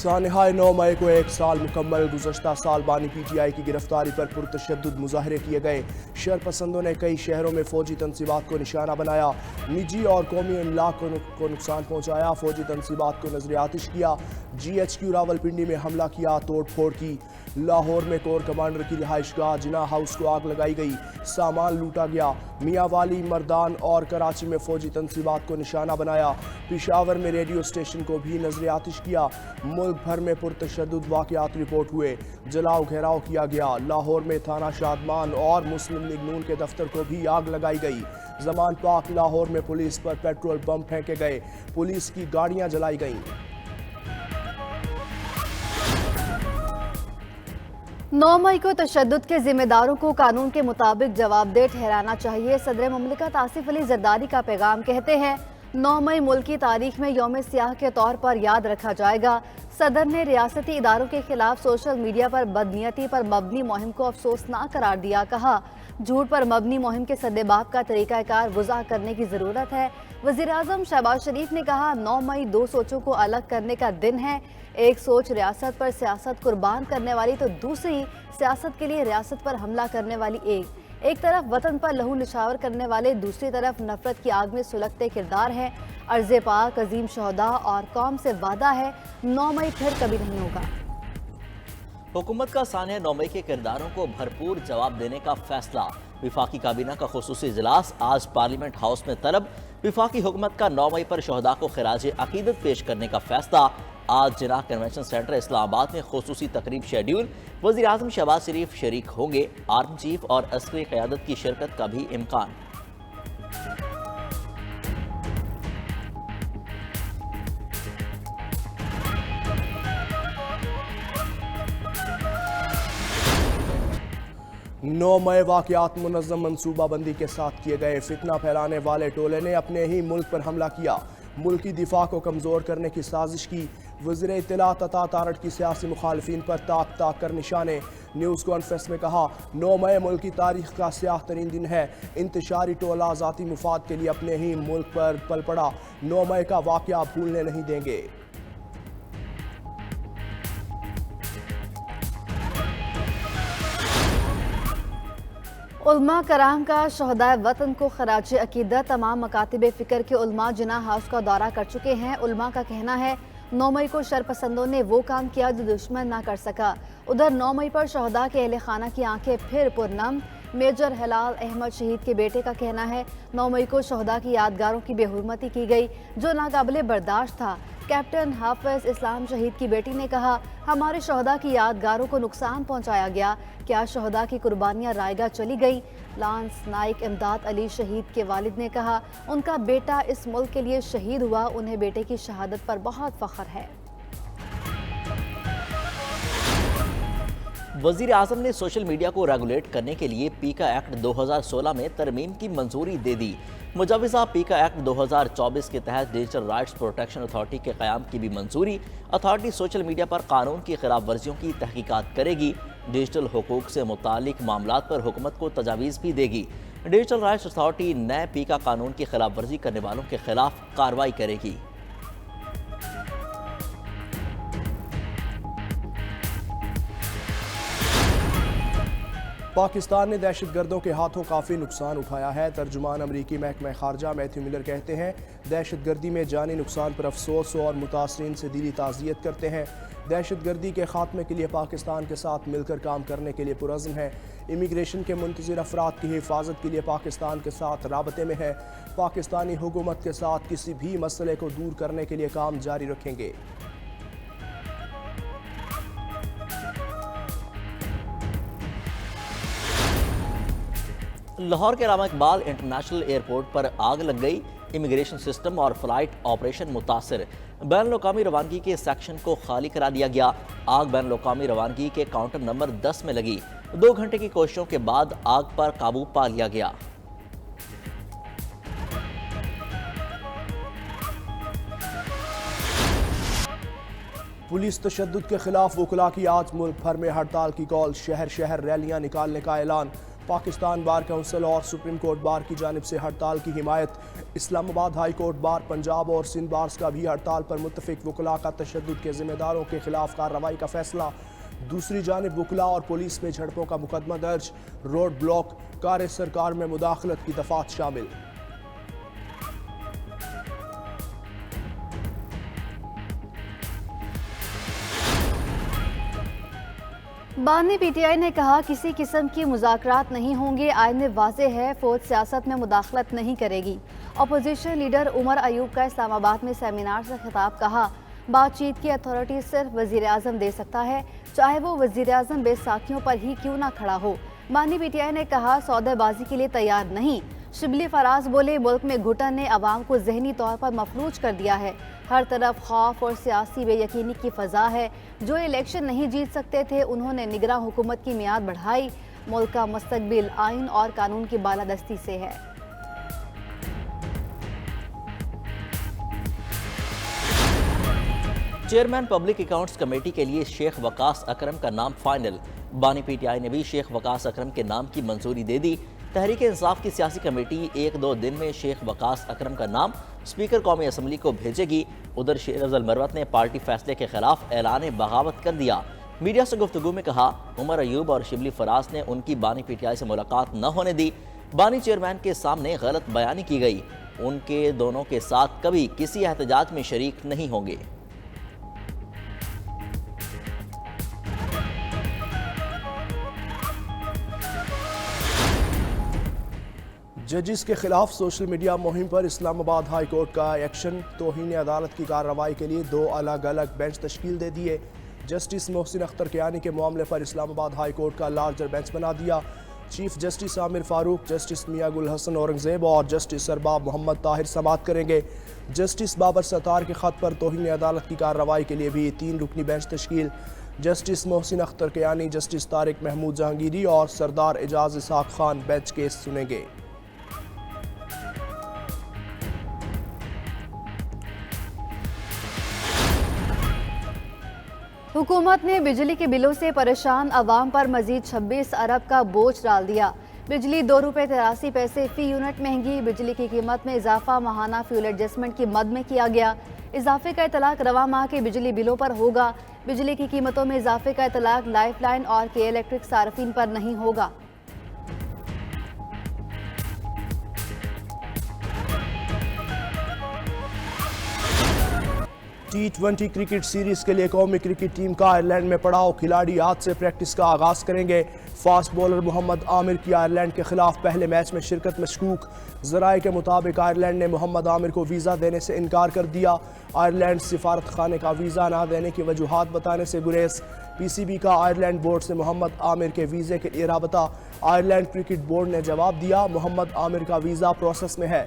सानहाय 9 मई को 1 साल मुकम्मल। गुज़श्ता साल बानी PTI की गिरफ्तारी पर पुरतशद्दुद मुजाहरे किए गए। शरपसंदों ने कई शहरों में फौजी तनसीबात को निशाना बनाया। निजी और कौमी इमलाक को नुकसान पहुँचाया। फौजी तनसीबात को नजर आतिश किया। GHQ रावलपिंडी में हमला किया, तोड़ फोड़ की। लाहौर में कोर कमांडर की रिहाइशगाह जिना हाउस को आग लगाई गई, सामान लूटा गया। मियांवाली, मर्दान और कराची में फौजी तनसीबात को निशाना बनाया। पेशावर में रेडियो स्टेशन को भी नजर आतिश किया। मुल्क भर में पुरतशद्दुद वाक़यात रिपोर्ट हुए। जलाओ घेराव किया गया। लाहौर में थाना शादमान और मुस्लिम लीग नून के दफ्तर को भी आग लगाई गई। जमान पाक लाहौर में पुलिस पर पेट्रोल बम फेंके गए। पुलिस की गाड़ियां जलाई गईं। 9 मई को तशद्दुद के जिम्मेदारों को कानून के मुताबिक जवाबदेह ठहराना चाहिए। सदर मुमलिकत आसिफ अली जरदारी का पैगाम कहते हैं 9 मई मुल्क की तारीख में यौम सियाह के तौर पर याद रखा जाएगा। सदर ने रियासती इदारों के खिलाफ सोशल मीडिया पर बदनीयती पर मबनी मुहिम को अफसोसनाक करार दिया। कहा झूठ पर मबनी मुहिम के सद्देबाब का तरीकाकार वज़ा करने की ज़रूरत है। वज़ीर-ए-आज़म शहबाज शरीफ ने कहा 9 मई 2 सोचों को अलग करने का दिन है। एक सोच रियासत पर सियासत कुर्बान करने वाली तो दूसरी सियासत के लिए रियासत पर हमला करने वाली। एक तरफ वतन पर लहू निछावर करने वाले, दूसरी तरफ नफरत की आग में सुलगते किरदार हैं। अर्ज़े पाक अजीम शहदा और कौम से वादा है 9 मई फिर कभी नहीं होगा। हुकूमत का सानिया 9 मई के किरदारों को भरपूर जवाब देने का फैसला। विफाकी काबीना का खुसूसी इजलास आज पार्लियामेंट हाउस में तलब। विफाकी हुकूमत का 9 मई पर शहदा को खिराज अकीदत पेश करने का फैसला। आज जिना कन्वेंशन सेंटर इस्लामाबाद में खुसूसी तकरीब शेड्यूल। वज़ीर-ए-आज़म शहबाज शरीफ शरीक होंगे। आर्मी चीफ और अस्करी क़यादत की शिरकत का भी इम्कान। नौ मई वाक़यात मुनज़्ज़म मनसूबाबंदी के साथ किए गए। फितना फैलाने वाले टोले ने अपने ही मुल्क पर हमला किया। मुल्की दिफा को कमज़ोर करने की साजिश की। वज़ीर इत्तलात अता तारड़ की सियासी मुखालफिन पर ताक ताक कर निशाने। न्यूज़ कॉन्फ्रेंस में कहा 9 मई मुल्क की तारीख का स्याह तरीन दिन है। इंतशारी टोला ज़ाती मुफाद के लिए अपने ही मुल्क पर पल पड़ा। 9 मई का वाक़या भूलने नहीं देंगे। उलमा कराम का शहदाए वतन को खराज अकीदत। तमाम मकातिब फ़िक्र के उलमा जिना हाउस का दौरा कर चुके हैं। उलमा का कहना है 9 मई को शरपसंदों ने वो काम किया जो दुश्मन ना कर सका। उधर 9 मई पर शहदा के अहले खाना की आंखें फिर पुरनम। मेजर हिलाल अहमद शहीद के बेटे का कहना है 9 मई को शहदा की यादगारों की बेहुरमती की गई जो नाकाबिले बर्दाश्त था। कैप्टन हाफिज इस्लाम शहीद की बेटी ने कहा हमारे शहदा की यादगारों को नुकसान पहुंचाया गया। क्या शहदा की कुर्बानियां रायगा चली गई। लांस नाइक इमदाद अली शहीद के वालिद ने कहा उनका बेटा इस मुल्क के लिए शहीद हुआ, उन्हें बेटे की शहादत पर बहुत फख्र है। वज़ीर-ए-आज़म ने सोशल मीडिया को रेगुलेट करने के लिए पीका एक्ट 2016 में तरमीम की मंजूरी दे दी। मुजवज़ा पीका एक्ट 2024 के तहत डिजिटल राइट्स प्रोटेक्शन अथॉरिटी के क़याम की भी मंजूरी। अथॉरिटी सोशल मीडिया पर कानून की खिलाफ वर्जियों की तहकीकात करेगी। डिजिटल हुकूक से मुतालिक मामलात पर हुकूमत को तजावीज़ भी देगी। डिजिटल राइट्स अथॉरिटी नए पीका कानून की खिलाफ वर्जी करने वालों के खिलाफ कार्रवाई करेगी। पाकिस्तान ने दहशतगर्दों के हाथों काफ़ी नुकसान उठाया है। तर्जुमान अमरीकी महकमा खारजा मैथ्यू मिलर कहते हैं दहशतगर्दी में जानी नुकसान पर अफसोस और मुतासरीन से दिली ताज़ियत करते हैं। दहशतगर्दी के खात्मे के लिए पाकिस्तान के साथ मिलकर काम करने के लिए पुरज़्म है। इमिग्रेशन के मुंतज़िर अफराद की हिफाजत के लिए पाकिस्तान के साथ राबते में है। पाकिस्तानी हुकूमत के साथ किसी भी मसले को दूर करने के लिए काम जारी रखेंगे। लाहौर के रामा इकबाल इंटरनेशनल एयरपोर्ट पर आग लग गई। इमिग्रेशन सिस्टम और फ्लाइट ऑपरेशन मुतासर। बैनुल-अक़वामी रवानगी के सेक्शन को खाली करा दिया गया। आग बैनुल-अक़वामी रवानगी के काउंटर नंबर 10 में लगी। 2 घंटे की कोशिशों के बाद आग पर काबू पा लिया गया। पुलिस तशद्दुद के खिलाफ वकला की आज मुल्क भर में हड़ताल की कॉल। शहर शहर रैलियां निकालने का ऐलान। पाकिस्तान बार काउंसिल और सुप्रीम कोर्ट बार की जानिब से हड़ताल की हिमायत। Islamabad high court bar Punjab और सिंध बार्स का भी हड़ताल पर मुत्तफिक वकला का तशद्दुद के जिम्मेदारों के खिलाफ कार्रवाई का फैसला। दूसरी जानिब वकला और पुलिस में झड़पों का मुकदमा दर्ज। रोड ब्लॉक, कार सरकार में मुदाखलत की दफात शामिल। बानी पीटीआई ने कहा किसी किस्म की मुज़ाकरात नहीं होंगे, आइन में वाज़ेह है फौज सियासत में मुदाखलत नहीं करेगी। अपोजिशन लीडर उमर अयूब का इस्लामाबाद में सेमिनार से खिताब। कहा बातचीत की अथॉरिटी सिर्फ वज़ीर आज़म दे सकता है, चाहे वो वज़ीर आज़म बेसाखियों पर ही क्यों ना खड़ा हो। बानी पीटीआई ने कहा सौदेबाजी के लिए तैयार नहीं। शिबली फराज बोले मुल्क में घुटन ने अवाम को जहनी तौर पर मफलूज कर दिया है। हर तरफ खौफ और सियासी बेयकीनी की फ़ज़ा है। जो इलेक्शन नहीं जीत सकते थे उन्होंने निगरां हुकूमत की मियाद बढ़ाई। मुल्क का मुस्तकबिल आइन और कानून की बालादस्ती से है। चेयरमैन पब्लिक अकाउंट्स कमेटी के लिए शेख वकास अकरम का नाम फाइनल। बानी पीटीआई ने भी शेख वकास अकरम के नाम की मंजूरी दे दी। तहरीक इंसाफ की सियासी कमेटी 1-2 दिन में शेख वकास अकरम का नाम स्पीकर कौमी असम्बली को भेजेगी। उधर शेर अफजल मरवत ने पार्टी फैसले के खिलाफ ऐलान बगावत कर दिया। मीडिया से गुफ्तगू में कहा उमर अयूब और शिबली फराज ने उनकी बानी पीटीआई से मुलाकात न होने दी। बानी चेयरमैन के सामने गलत बयानी की गई। उनके दोनों के साथ कभी किसी एहतजाज में शरीक नहीं होंगे। जजिस के खिलाफ सोशल मीडिया मुहिम पर इस्लामाबाद हाई कोर्ट का एक्शन। तौहीन अदालत की कार्रवाई के लिए 2 अलग अलग बेंच तश्कील दे दिए। जस्टिस मोहसिन अख्तर कियानी के मामले पर इस्लामाबाद हाई कोर्ट का लार्जर बेंच बना दिया। Chief justice Aamir Farooq, justice Mian Gul Hassan Aurangzeb और जस्टिस अरबाब मोहम्मद ताहिर समाअत करेंगे। जस्टिस बाबर सत्तार के खत पर तौहीन अदालत की कार्रवाई के लिए भी 3 रुकनी बेंच तश्कील। जस्टिस मोहसिन अख्तर कियानी, जस्टिस तारिक महमूद जहांगीरी और सरदार एजाज इसहाक खान बेंच केस सुनेंगे। हुकूमत ने बिजली के बिलों से परेशान अवाम पर मजीद 26 अरब का बोझ डाल दिया। बिजली 2 रुपये 83 पैसे फी यूनिट महंगी। बिजली की कीमत में इजाफा माहाना फ्यूल एडजस्टमेंट की मद में किया गया। इजाफे का इतलाक रवा माह के बिजली बिलों पर होगा। बिजली की कीमतों में इजाफे का इतलाक लाइफ लाइन और के इलेक्ट्रिक सार्फिन पर नहीं होगा। T20 क्रिकेट सीरीज के लिए कौमी क्रिकेट टीम का आयरलैंड में पड़ाव। खिलाड़ी आज से प्रैक्टिस का आगाज करेंगे। फास्ट बॉलर मोहम्मद आमिर की आयरलैंड के खिलाफ पहले मैच में शिरकत मशकूक। जराये के मुताबिक आयरलैंड ने मोहम्मद आमिर को वीज़ा देने से इनकार कर दिया। आयरलैंड सिफारत खाने का वीज़ा ना देने की वजूहात बताने से गुरेज। PCB का आयरलैंड बोर्ड से मोहम्मद आमिर के वीज़े के लिए राबता। आयरलैंड क्रिकेट बोर्ड ने जवाब दिया मोहम्मद आमिर का वीज़ा प्रोसेस में है।